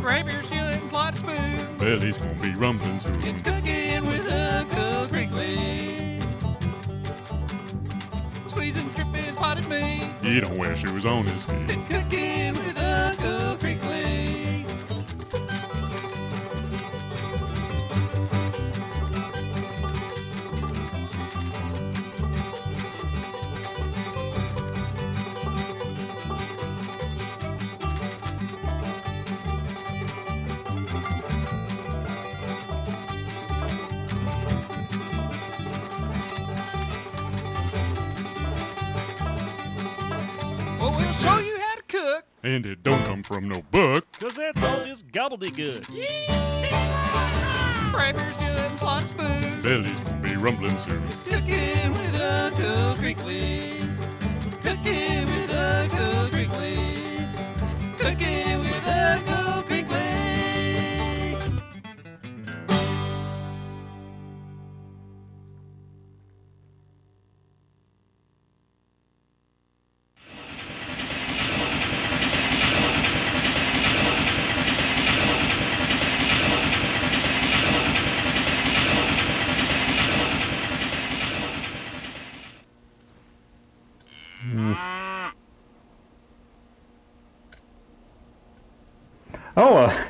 Grab your skillet and slide a spoon. Belly's gonna be rumbling soon. It's cooking with Uncle Krinkly. Squeezing, tripping, spotted me. He don't wear shoes on his feet. It's cooking with Uncle Krinkly. Well, we'll show you how to cook. And it don't come from no book. Cause that's all just gobbledygook. Grab your skillet and slide a spoon. Belly's gonna be rumbling soon. Cooking with Uncle Krinkly. Cooking with Uncle Krinkly. Cooking with Uncle Krinkly.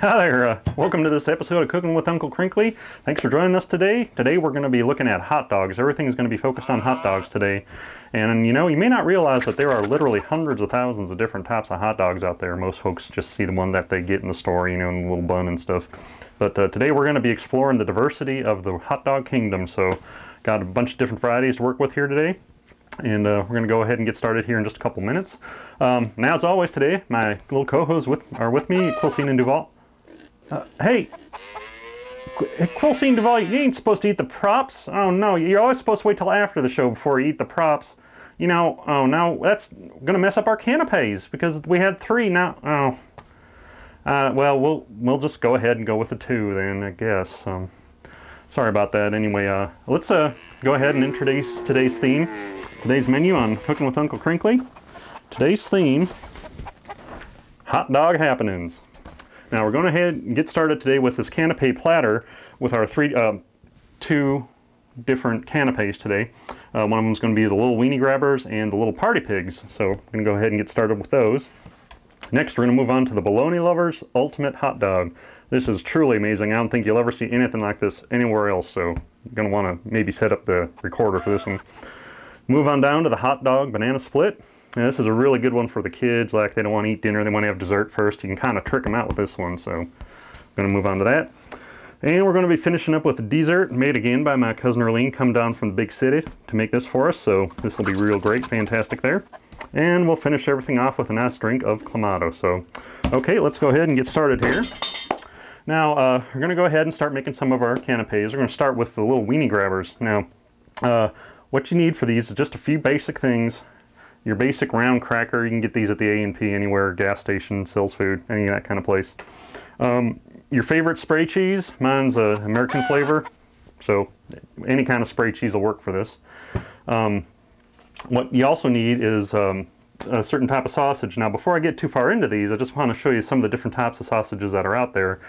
Hi there. Welcome to this episode of Cooking with Uncle Krinkly. Thanks for joining us today. Today we're going to be looking at hot dogs. Everything's going to be focused on hot dogs today. And you know, you may not realize that there are literally hundreds of thousands of different types of hot dogs out there. Most folks just see the one that they get in the store, you know, in the little bun and stuff. But today we're going to be exploring the diversity of the hot dog kingdom. So got a bunch of different varieties to work with here today. And we're going to go ahead and get started here in just a couple minutes. Now, as always today, my little co-hosts are with me, Quilcene and Duval. Hey, Quilcene, Duval, you ain't supposed to eat the props. Oh no, you're always supposed to wait till after the show before you eat the props. You know, oh no, that's going to mess up our canapes because we had 3 now. Oh, well, we'll just go ahead and go with the 2 then, I guess. Sorry about that. Anyway, let's go ahead and introduce today's theme. Today's menu on Cooking with Uncle Krinkly. Today's theme, hot dog happenings. Now we're going ahead and get started today with this canapé platter with our 2 different canapés today. One of them is going to be the little weenie grabbers and the little party pigs. So I'm going to go ahead and get started with those. Next we're going to move on to the Bologna Lovers Ultimate Hot Dog. This is truly amazing. I don't think you'll ever see anything like this anywhere else, so you're going to want to maybe set up the recorder for this one. Move on down to the hot dog banana split. Now, this is a really good one for the kids, like they don't want to eat dinner, they want to have dessert first. You can kind of trick them out with this one, so I'm going to move on to that. And we're going to be finishing up with a dessert made again by my cousin Erlene, come down from the big city to make this for us, so this will be real great, fantastic there. And we'll finish everything off with a nice drink of Clamato. So, okay, let's go ahead and get started here. Now, we're going to go ahead and start making some of our canapes. We're going to start with the little weenie grabbers. Now, what you need for these is just a few basic things. Your basic round cracker, you can get these at the A&P anywhere, gas station, sells food, any of that kind of place. Your favorite spray cheese, mine's American flavor, so any kind of spray cheese will work for this. What you also need is a certain type of sausage. Now before I get too far into these, I just want to show you some of the different types of sausages that are out there.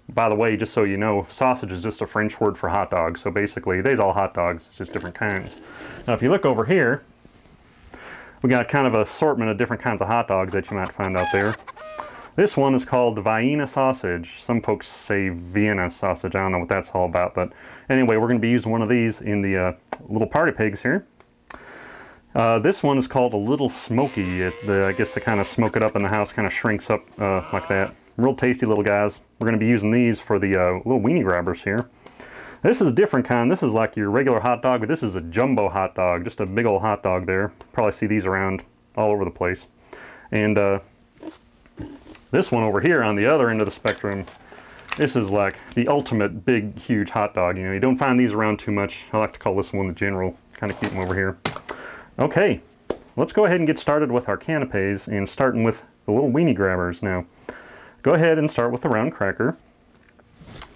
By the way, just so you know, sausage is just a French word for hot dog. So basically, they's all hot dogs, it's just different kinds. Now if you look over here, we got kind of an assortment of different kinds of hot dogs that you might find out there. This one is called the Vienna sausage. Some folks say Vienna sausage. I don't know what that's all about. But anyway, we're going to be using one of these in the little party pigs here. This one is called a Little Smoky. I guess they kind of smoke it up in the house, kind of shrinks up like that. Real tasty little guys. We're going to be using these for the little weenie grabbers here. This is a different kind. This is like your regular hot dog, but this is a jumbo hot dog. Just a big old hot dog there. Probably see these around all over the place. And this one over here on the other end of the spectrum, this is like the ultimate big, huge hot dog. You know, you don't find these around too much. I like to call this one the general. Kind of keep them over here. Okay, let's go ahead and get started with our canapes, and starting with the little weenie grabbers. Now, go ahead and start with the round cracker.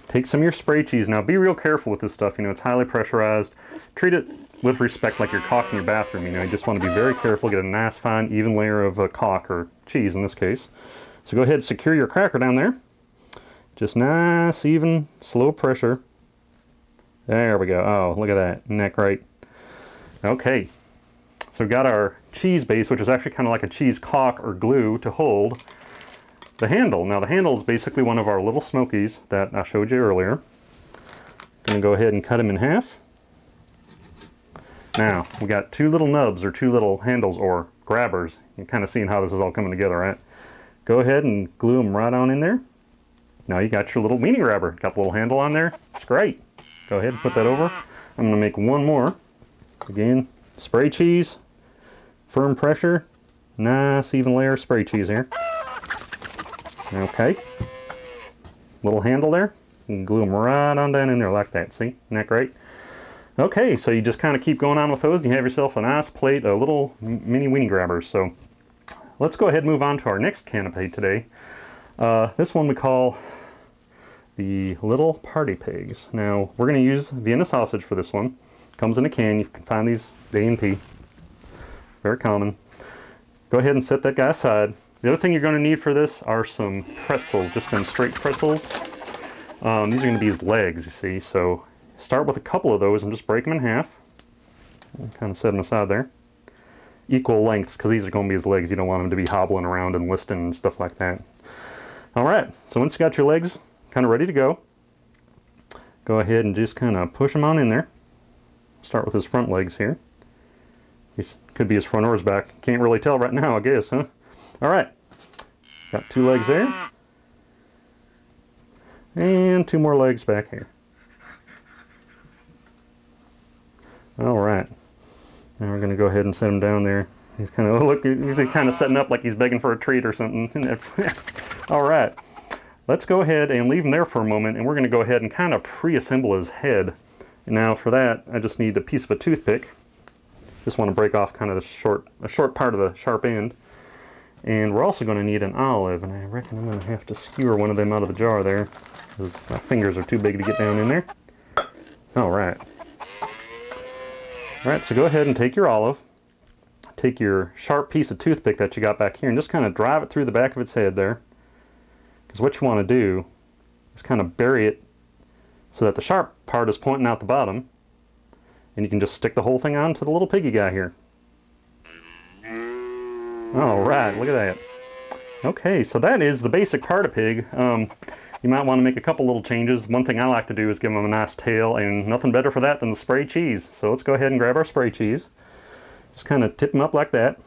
Take some of your spray cheese. Now be real careful with this stuff, you know, it's highly pressurized. Treat it with respect like you're caulking your bathroom, you know, you just want to be very careful, get a nice fine even layer of caulk, or cheese in this case. So go ahead and secure your cracker down there. Just nice, even, slow pressure. There we go. Oh, look at that. Isn't that great? Okay. So we've got our cheese base, which is actually kind of like a cheese caulk or glue to hold the handle. Now the handle is basically one of our little smokies that I showed you earlier. Gonna go ahead and cut them in half. Now we got two little nubs or two little handles or grabbers. You're kind of seeing how this is all coming together, right? Go ahead and glue them right on in there. Now you got your little weenie grabber. Got the little handle on there. It's great. Go ahead and put that over. I'm gonna make one more. Again, spray cheese, firm pressure, nice even layer of spray cheese here. Okay. Little handle there. You can glue them right on down in there like that. See? Isn't that great? Okay, so you just kind of keep going on with those and you have yourself a nice plate of little mini weenie grabbers. So let's go ahead and move on to our next canapé today. This one we call the Little Party Pigs. Now we're going to use Vienna sausage for this one. Comes in a can. You can find these A&P. Very common. Go ahead and set that guy aside. The other thing you're going to need for this are some pretzels, just some straight pretzels. These are going to be his legs, you see. So start with a couple of those and just break them in half. Kind of set them aside there. Equal lengths, because these are going to be his legs. You don't want them to be hobbling around and listing and stuff like that. Alright, so once you got your legs kind of ready to go, go ahead and just kind of push them on in there. Start with his front legs here. Could be his front or his back. Can't really tell right now, I guess, huh? Alright, got two legs there. And two more legs back here. Alright, now we're going to go ahead and set him down there. He's kind of, look, he's kind of setting up like he's begging for a treat or something. Alright, let's go ahead and leave him there for a moment, and we're going to go ahead and kind of pre-assemble his head. Now for that, I just need a piece of a toothpick. Just want to break off kind of the short part of the sharp end. And we're also going to need an olive, and I reckon I'm going to have to skewer one of them out of the jar there, because my fingers are too big to get down in there. Alright. Alright, so go ahead and take your olive. Take your sharp piece of toothpick that you got back here and just kind of drive it through the back of its head there. Because what you want to do is kind of bury it so that the sharp part is pointing out the bottom. And you can just stick the whole thing on to the little piggy guy here. Alright, look at that. Okay, so that is the basic Party-Pig. You might want to make a couple little changes. One thing I like to do is give him a nice tail, and nothing better for that than the spray cheese. So let's go ahead and grab our spray cheese. Just kind of tip him up like that.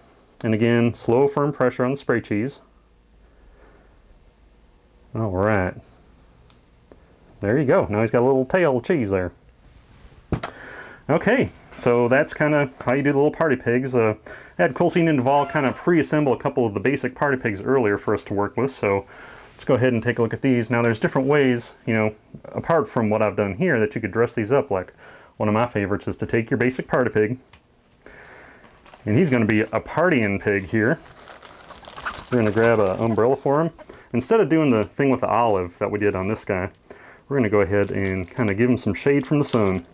And again, slow, firm pressure on the spray cheese. Alright. There you go. Now he's got a little tail of cheese there. Okay, so that's kind of how you do the little party pigs. I had Colseen and Duvall kind of pre-assemble a couple of the basic party pigs earlier for us to work with, so let's go ahead and take a look at these. Now there's different ways, you know, apart from what I've done here, that you could dress these up. Like one of my favorites is to take your basic party pig, and he's going to be a partying pig here. We're going to grab an umbrella for him. Instead of doing the thing with the olive that we did on this guy, we're going to go ahead and kind of give him some shade from the sun.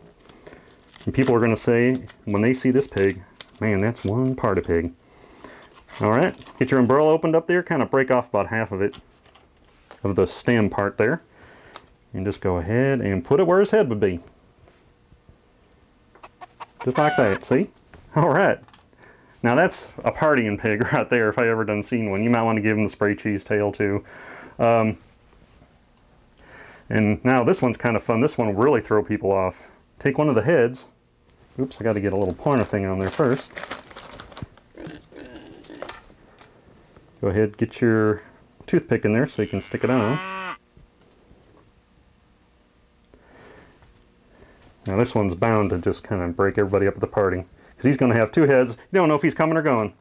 And people are going to say, when they see this pig, man, that's one party pig. Alright, get your umbrella opened up there, kind of break off about half of it, of the stem part there. And just go ahead and put it where his head would be. Just like that, see? Alright. Now that's a partying pig right there, if I ever done seen one. You might want to give him the spray cheese tail too. And now this one's kind of fun. This one will really throw people off. Take one of the heads. Oops, I got to get a little pointer thing on there first. Go ahead, get your toothpick in there so you can stick it on. Now this one's bound to just kind of break everybody up at the party, because he's going to have two heads. You don't know if he's coming or going.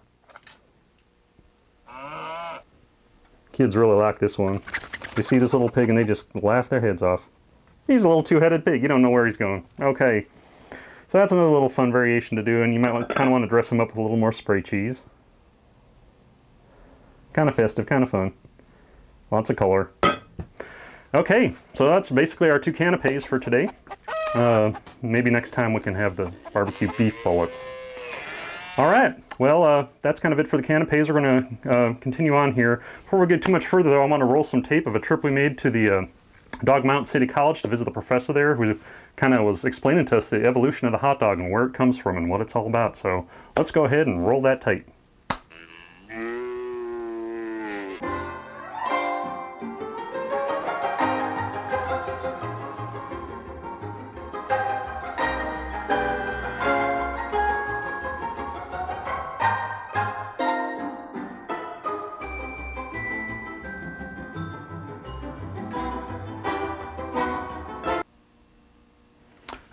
Kids really like this one. They see this little pig and they just laugh their heads off. He's a little two-headed pig. You don't know where he's going. Okay. So that's another little fun variation to do, and you might kind of want to dress him up with a little more spray cheese. Kind of festive, kind of fun. Lots of color. Okay, so that's basically our two canapes for today. Maybe next time we can have the barbecue beef bullets. Alright, well, that's kind of it for the canapes. We're going to continue on here. Before we get too much further, though, I want to roll some tape of a trip we made to the Dog Mountain City College to visit the professor there who kind of was explaining to us the evolution of the hot dog and where it comes from and what it's all about. So let's go ahead and roll that tape.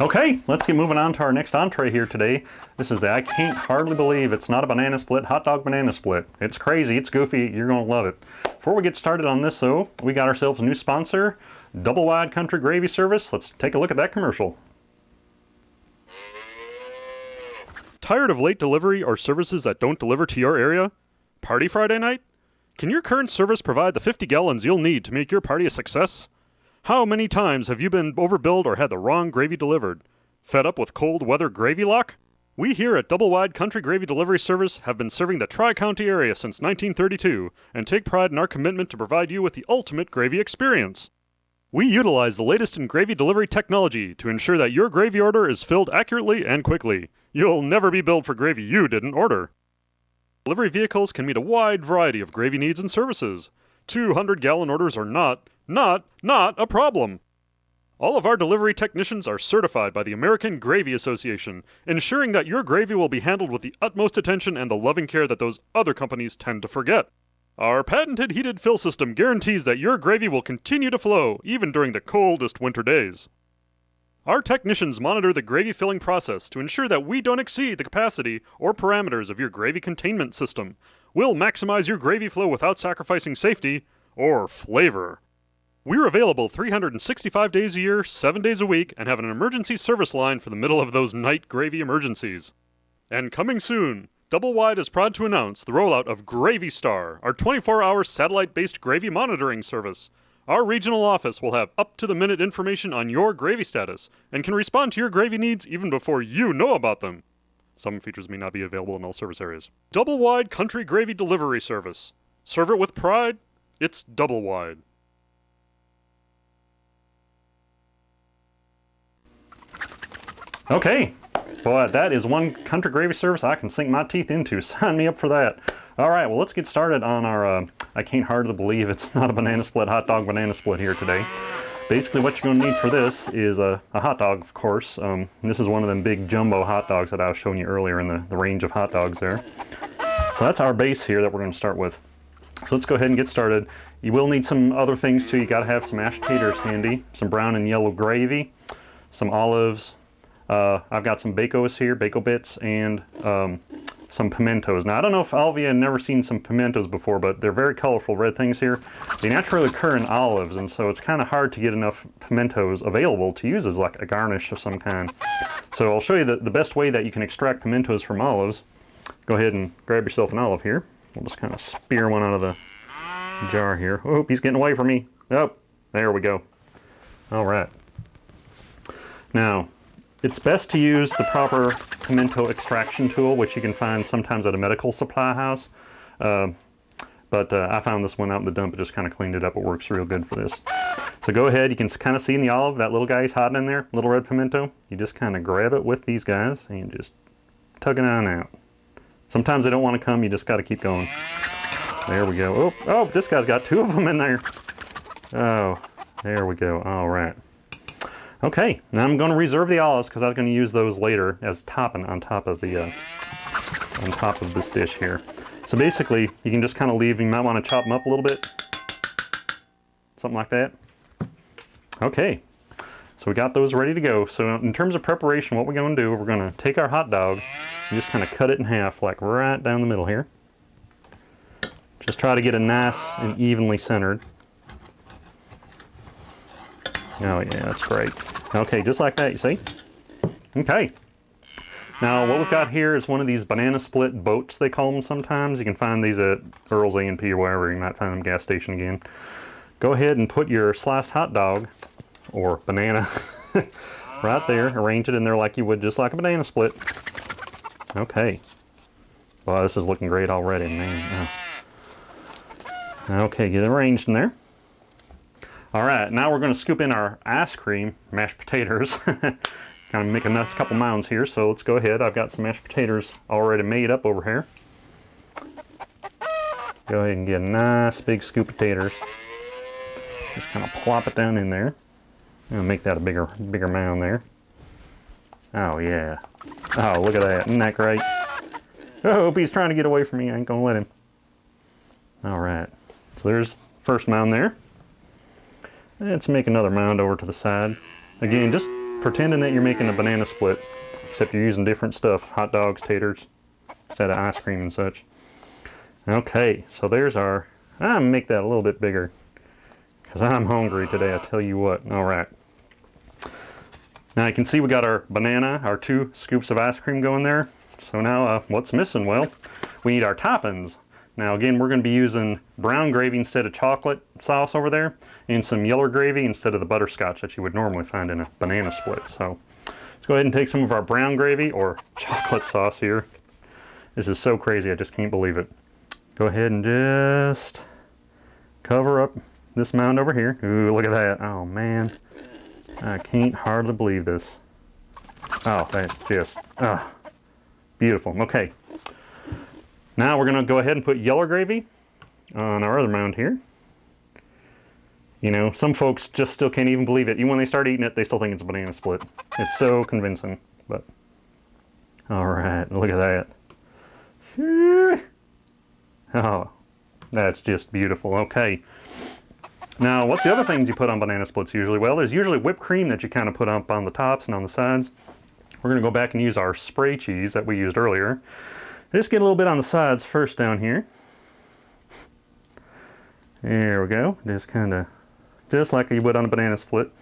Okay, let's get moving on to our next entree here today. This is the I can't hardly believe it's not a banana split, hot dog banana split. It's crazy, it's goofy, you're gonna love it. Before we get started on this though, we got ourselves a new sponsor, Double Wide Country Gravy Service. Let's take a look at that commercial. Tired of late delivery or services that don't deliver to your area? Party Friday night? Can your current service provide the 50 gallons you'll need to make your party a success? How many times have you been overbilled or had the wrong gravy delivered? Fed up with cold weather gravy lock? We here at Double Wide Country Gravy Delivery Service have been serving the Tri-County area since 1932 and take pride in our commitment to provide you with the ultimate gravy experience. We utilize the latest in gravy delivery technology to ensure that your gravy order is filled accurately and quickly. You'll never be billed for gravy you didn't order. Delivery vehicles can meet a wide variety of gravy needs and services. 200-gallon orders are not a problem. All of our delivery technicians are certified by the American Gravy Association, ensuring that your gravy will be handled with the utmost attention and the loving care that those other companies tend to forget. Our patented heated fill system guarantees that your gravy will continue to flow, even during the coldest winter days. Our technicians monitor the gravy filling process to ensure that we don't exceed the capacity or parameters of your gravy containment system. We'll maximize your gravy flow without sacrificing safety or flavor. We're available 365 days a year, 7 days a week, and have an emergency service line for the middle of those night gravy emergencies. And coming soon, Double Wide is proud to announce the rollout of Gravy Star, our 24-hour satellite-based gravy monitoring service. Our regional office will have up-to-the-minute information on your gravy status and can respond to your gravy needs even before you know about them. Some features may not be available in all service areas. Double Wide Country Gravy Delivery Service. Serve it with pride. It's Double Wide. Okay, boy, that is one country gravy service I can sink my teeth into. Sign me up for that. All right, well, let's get started on our, I can't hardly believe it's not a banana split, hot dog banana split here today. Basically, what you're going to need for this is a hot dog, of course. This is one of them big jumbo hot dogs that I was showing you earlier in the range of hot dogs there. So that's our base here that we're going to start with. So let's go ahead and get started. You will need some other things too. You got to have some mashed taters handy, some brown and yellow gravy, some olives. I've got some bacos here, bacon bits, and some pimentos. Now, I don't know if all of you have never seen some pimentos before, but they're very colorful red things here. They naturally occur in olives, and so it's kind of hard to get enough pimentos available to use as like a garnish of some kind. So I'll show you the best way that you can extract pimentos from olives. Go ahead and grab yourself an olive here. We'll just kind of spear one out of the jar here. Oh, he's getting away from me. Oh, there we go. All right. Now, it's best to use the proper pimento extraction tool, which you can find sometimes at a medical supply house. But I found this one out in the dump. It just kind of cleaned it up. It works real good for this. So go ahead. You can kind of see in the olive, that little guy's hiding in there, little red pimento. You just kind of grab it with these guys and just tug it on out. Sometimes they don't want to come. You just got to keep going. There we go. Oh, this guy's got two of them in there. Oh, there we go. All right. Okay, now I'm going to reserve the olives because I was going to use those later as topping on top of the on top of this dish here. So basically, you can just kind of leave. You might want to chop them up a little bit, something like that. Okay, so we got those ready to go. So in terms of preparation, what we're going to do, we're going to take our hot dog and just kind of cut it in half, like right down the middle here. Just try to get it nice and evenly centered. Oh yeah, that's great. Okay, just like that, you see? Okay. Now what we've got here is one of these banana split boats, they call them sometimes. You can find these at Earl's A&P or wherever. You might find them gas station again. Go ahead and put your sliced hot dog, or banana, right there. Arrange it in there like you would just like a banana split. Okay. Wow, this is looking great already, man. Oh. Okay, get it arranged in there. Alright, now we're going to scoop in our ice cream, mashed potatoes. Kind of make a nice couple mounds here, so let's go ahead. I've got some mashed potatoes already made up over here. Go ahead and get a nice big scoop of taters. Just kind of plop it down in there. And make that a bigger mound there. Oh yeah. Oh, look at that. Isn't that great? Oh, he's trying to get away from me. I ain't gonna let him. Alright. So there's the first mound there. Let's make another mound over to the side. Again, just pretending that you're making a banana split, except you're using different stuff. Hot dogs, taters, instead of ice cream and such. Okay, so there's our... I'm gonna make that a little bit bigger, because I'm hungry today, I tell you what. Alright. Now you can see we got our banana, our 2 scoops of ice cream going there. So now what's missing? Well, we need our toppings. Now again, we're going to be using brown gravy instead of chocolate sauce over there, and some yellow gravy instead of the butterscotch that you would normally find in a banana split. So let's go ahead and take some of our brown gravy or chocolate sauce here. This is so crazy, I just can't believe it. Go ahead and just cover up this mound over here. Ooh, look at that. Oh man, I can't hardly believe this. Oh, that's just beautiful. Okay. Now we're going to go ahead and put yellow gravy on our other mound here. You know, some folks just still can't even believe it. Even when they start eating it, they still think it's a banana split. It's so convincing. But alright, look at that. Oh, that's just beautiful. Okay. Now, what's the other things you put on banana splits usually? Well, there's usually whipped cream that you kind of put up on the tops and on the sides. We're going to go back and use our spray cheese that we used earlier. Just get a little bit on the sides first down here. There we go. Just like you would on a banana split.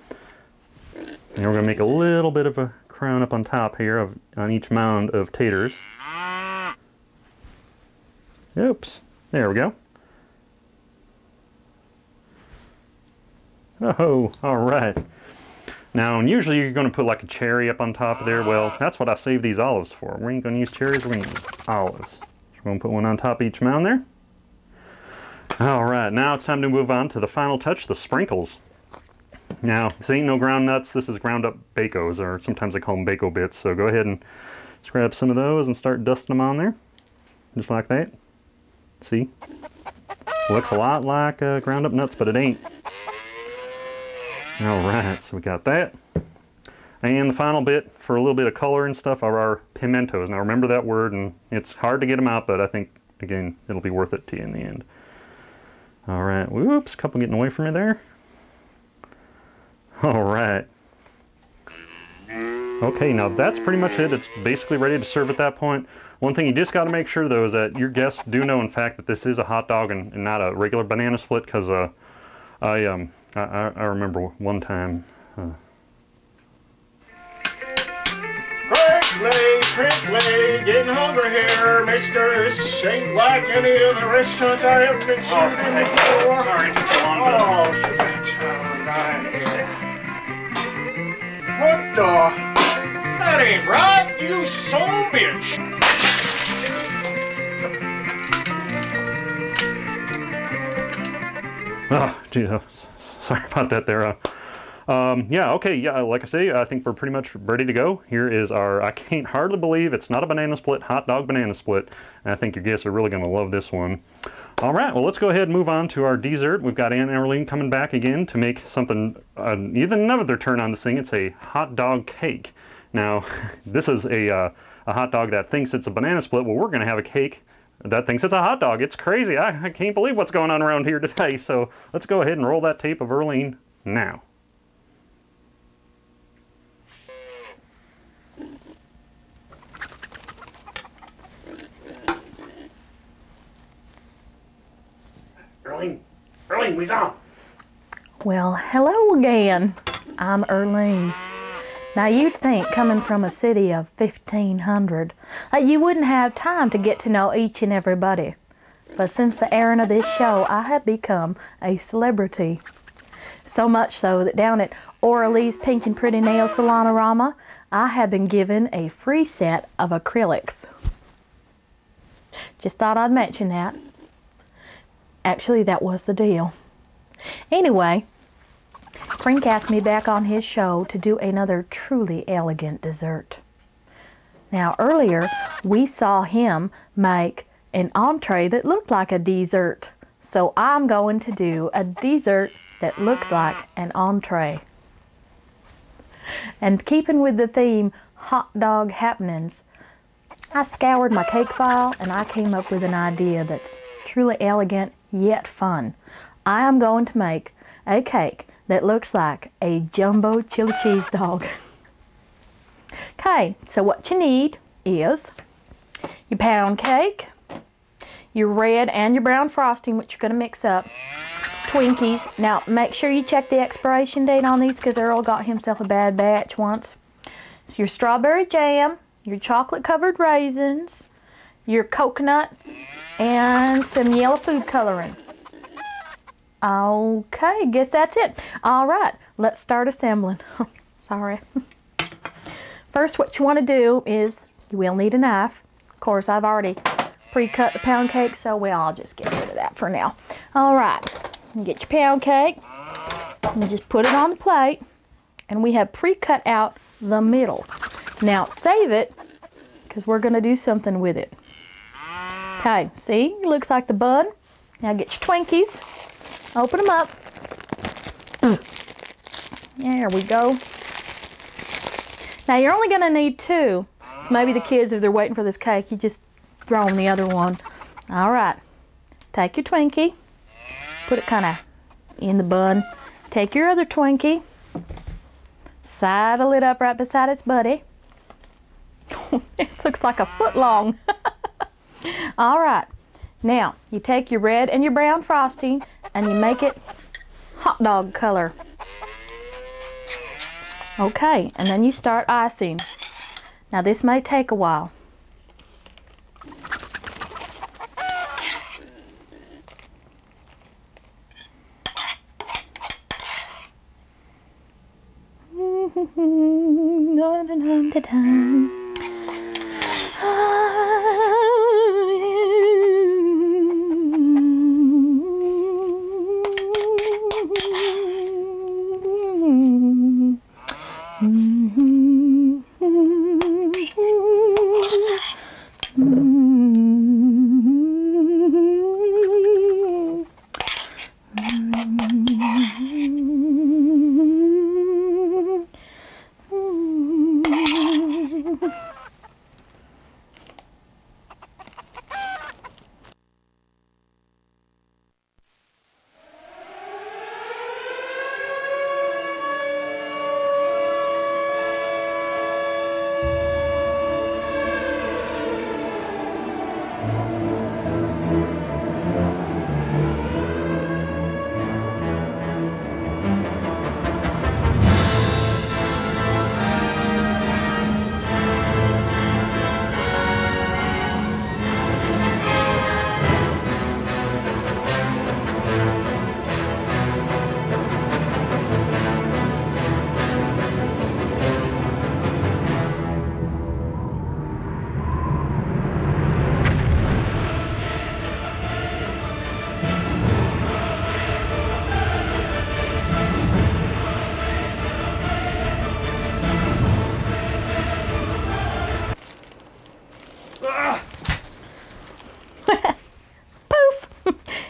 And we're going to make a little bit of a crown up on top here on each mound of taters. Oops. There we go. Oh, alright. Now, usually you're going to put like a cherry up on top of there. Well, that's what I saved these olives for. We ain't going to use cherries, we're going to use olives. So we're going to put one on top of each mound there. Alright, now it's time to move on to the final touch, the sprinkles. Now, this ain't no ground nuts, this is ground up Bacos, or sometimes they call them Baco bits. So go ahead and just grab some of those and start dusting them on there. Just like that. See? Looks a lot like ground up nuts, but it ain't. Alright, so we got that. And the final bit, for a little bit of color and stuff, are our pimentos. Now remember that word, and it's hard to get them out, but I think, again, it'll be worth it to you in the end. Alright, whoops, a couple getting away from me there. Alright. Okay, now that's pretty much it. It's basically ready to serve at that point. One thing you just got to make sure, though, is that your guests do know, in fact, that this is a hot dog and not a regular banana split, because I remember one time. Krinkly, getting hungry here, mister. This ain't like any of the restaurants I have been shooting before. Sorry, it took so long. Oh, what the? That ain't right, you son of a bitch. Oh, gee, sorry about that there. Yeah, okay, yeah, like I say, I think we're pretty much ready to go. Here is our, I can't hardly believe it's not a banana split, hot dog banana split. And I think your guests are really going to love this one. All right, well, let's go ahead and move on to our dessert. We've got Aunt Erlene coming back again to make something, even another turn on this thing. It's a hot dog cake. Now, this is a hot dog that thinks it's a banana split. Well, we're going to have a cake that thinks it's a hot dog. It's crazy. I can't believe what's going on around here today. So let's go ahead and roll that tape of Erlene now. Erlene, we's on. Well, hello again. I'm Erlene. Now you'd think, coming from a city of 1,500, that you wouldn't have time to get to know each and everybody. But since the airing of this show, I have become a celebrity. So much so that down at Oralee's Pink and Pretty Nail Salon-orama, I have been given a free set of acrylics. Just thought I'd mention that. Actually, that was the deal. Anyway, Crink asked me back on his show to do another truly elegant dessert. Now earlier we saw him make an entree that looked like a dessert. So I'm going to do a dessert that looks like an entree. And keeping with the theme hot dog happenings, I scoured my cake file and I came up with an idea that's truly elegant yet fun. I am going to make a cake that looks like a jumbo chili cheese dog. Okay, so what you need is your pound cake, your red and your brown frosting, which you're going to mix up, Twinkies. Now make sure you check the expiration date on these because Earl got himself a bad batch once. So your strawberry jam, your chocolate covered raisins, your coconut, and some yellow food coloring. Okay, guess that's it. All right, let's start assembling. Sorry. First, what you want to do is you will need a knife. Of course, I've already pre-cut the pound cake, so I'll just get rid of that for now. All right, get your pound cake and just put it on the plate, and we have pre-cut out the middle. Now save it because we're going to do something with it. Okay, see, it looks like the bun. Now get your Twinkies, open them up. There we go. Now you're only going to need 2, so maybe the kids, if they're waiting for this cake, you just throw in the other one. All right, take your Twinkie, put it kind of in the bun. Take your other Twinkie, saddle it up right beside its buddy. This looks like a foot long. All right, now you take your red and your brown frosting and you make it hot dog color. Okay, and then you start icing. Now this may take a while.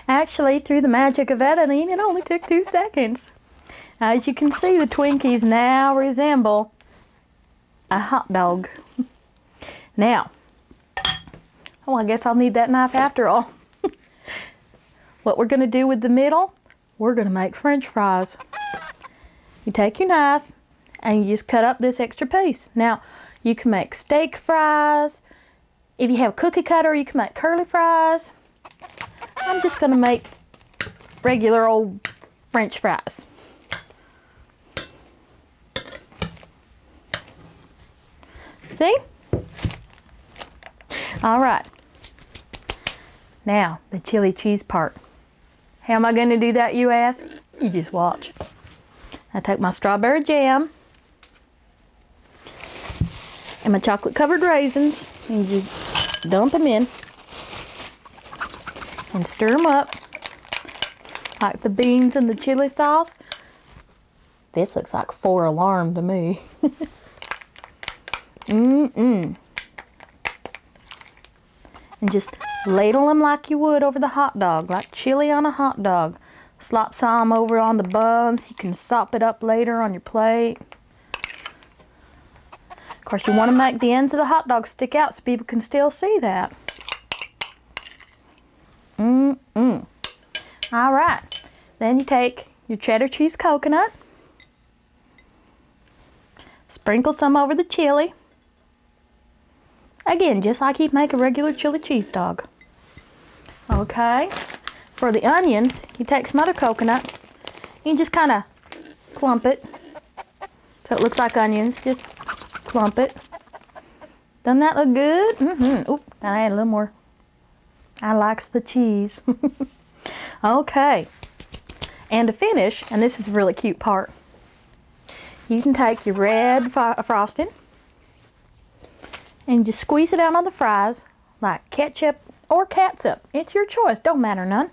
Actually, through the magic of editing, it only took 2 seconds. As you can see, the Twinkies now resemble a hot dog. Now, oh, I guess I'll need that knife after all. What we're going to do with the middle, we're going to make French fries. You take your knife and you just cut up this extra piece. Now, you can make steak fries. If you have a cookie cutter, you can make curly fries. I'm just going to make regular old French fries. See? All right. Now, the chili cheese part. How am I going to do that, you ask? You just watch. I take my strawberry jam and my chocolate covered raisins and you dump them in and stir them up like the beans and the chili sauce. This looks like 4 alarm to me. And just ladle them like you would over the hot dog, like chili on a hot dog. Slop some over on the buns. You can sop it up later on your plate. Of course, you want to make the ends of the hot dog stick out so people can still see that. All right. Then you take your cheddar cheese coconut. Sprinkle some over the chili. Again, just like you'd make a regular chili cheese dog. Okay. For the onions, you take some other coconut. You just kind of clump it so it looks like onions. Just clump it. Doesn't that look good? Oop, I add a little more. I likes the cheese. Okay. And to finish, and this is a really cute part, you can take your red frosting and just squeeze it out on the fries like ketchup or catsup. It's your choice, don't matter none.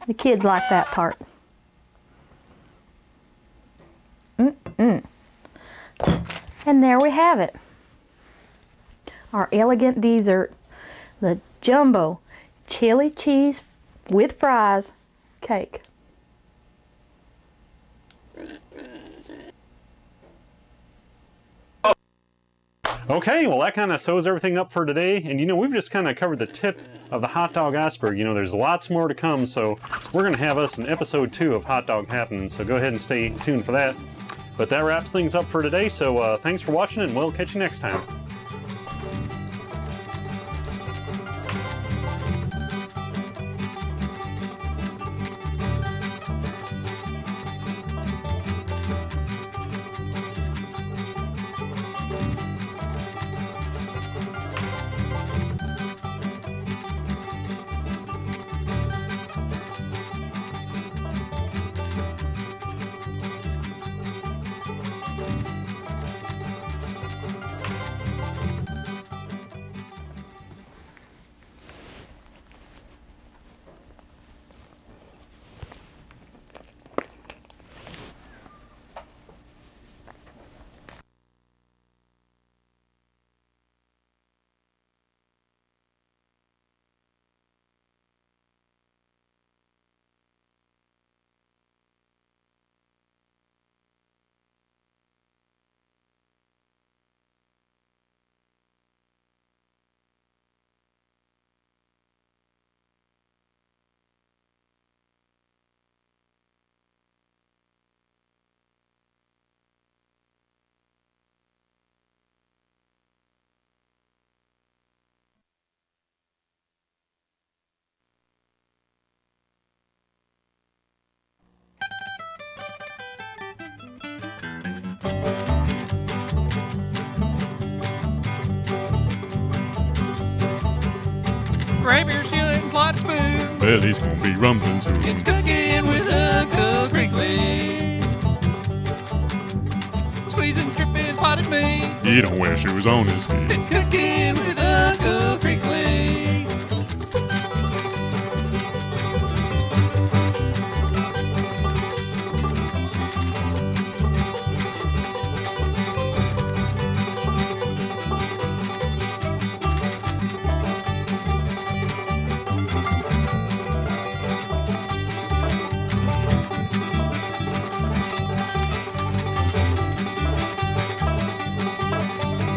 The kids like that part. And there we have it. Our elegant dessert, the jumbo chili cheese with fries cake. Okay, well that kind of sews everything up for today, and you know, we've just kind of covered the tip of the hot dog iceberg. You know, there's lots more to come, so we're going to have us an episode 2 of Hot Dog Happenin', so go ahead and stay tuned for that. But that wraps things up for today, so thanks for watching, and we'll catch you next time. Grab your skillet and slide a spoon. Belly's gonna be rumbling soon. It's cooking with Uncle Krinkly. Squeezing, dripping, spotted meat. He don't wear shoes on his feet. It's cooking with Uncle Krinkly.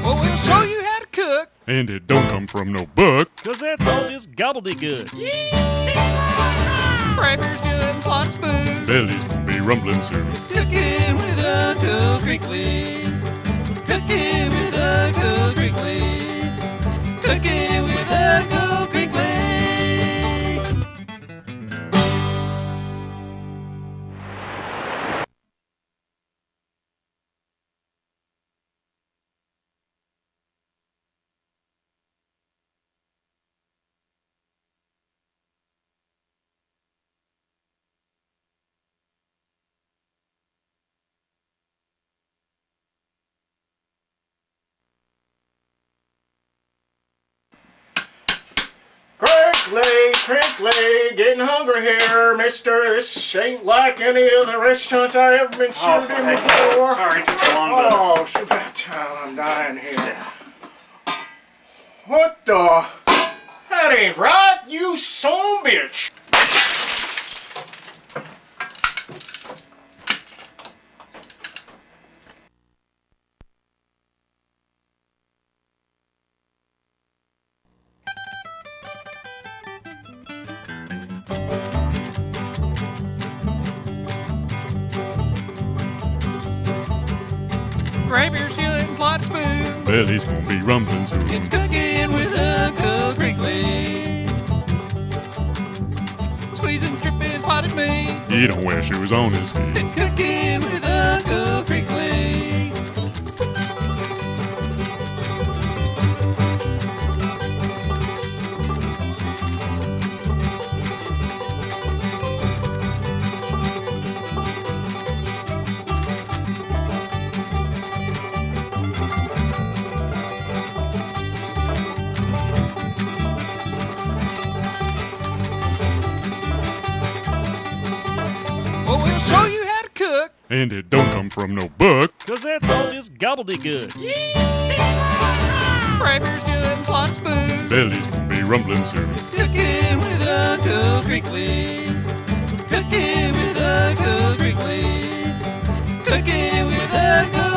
Well, we'll show you how to cook. And it don't come from no book. Cause that's all just gobbledygook. Grab your skillet and slide a spoon. Belly's gonna be rumbling soon. Cooking with Uncle Krinkly. Cooking with Uncle Krinkly. Cooking with Uncle Krinkly. Krinkly, getting hungry here, mister. This ain't like any of the restaurants I have been shooting before. Sorry, it took so long to... Oh, it's about time I'm dying here. What the? That ain't right, you son of a bitch. Grab your skillet and slide a spoon. Belly's gonna be rumbling soon. It's cooking with Uncle Krinkly. Squeezing, dripping, spotted meat. He don't wear shoes on his feet. It's cooking with Uncle Krinkly. Well, we'll show you how to cook. And it don't come from no book. Because that's all just gobbledygook. Grab your skillet and slide a spoon. Belly's gonna be rumbling soon. Cooking with Uncle Krinkly. Cooking with Uncle Krinkly. Cooking with Uncle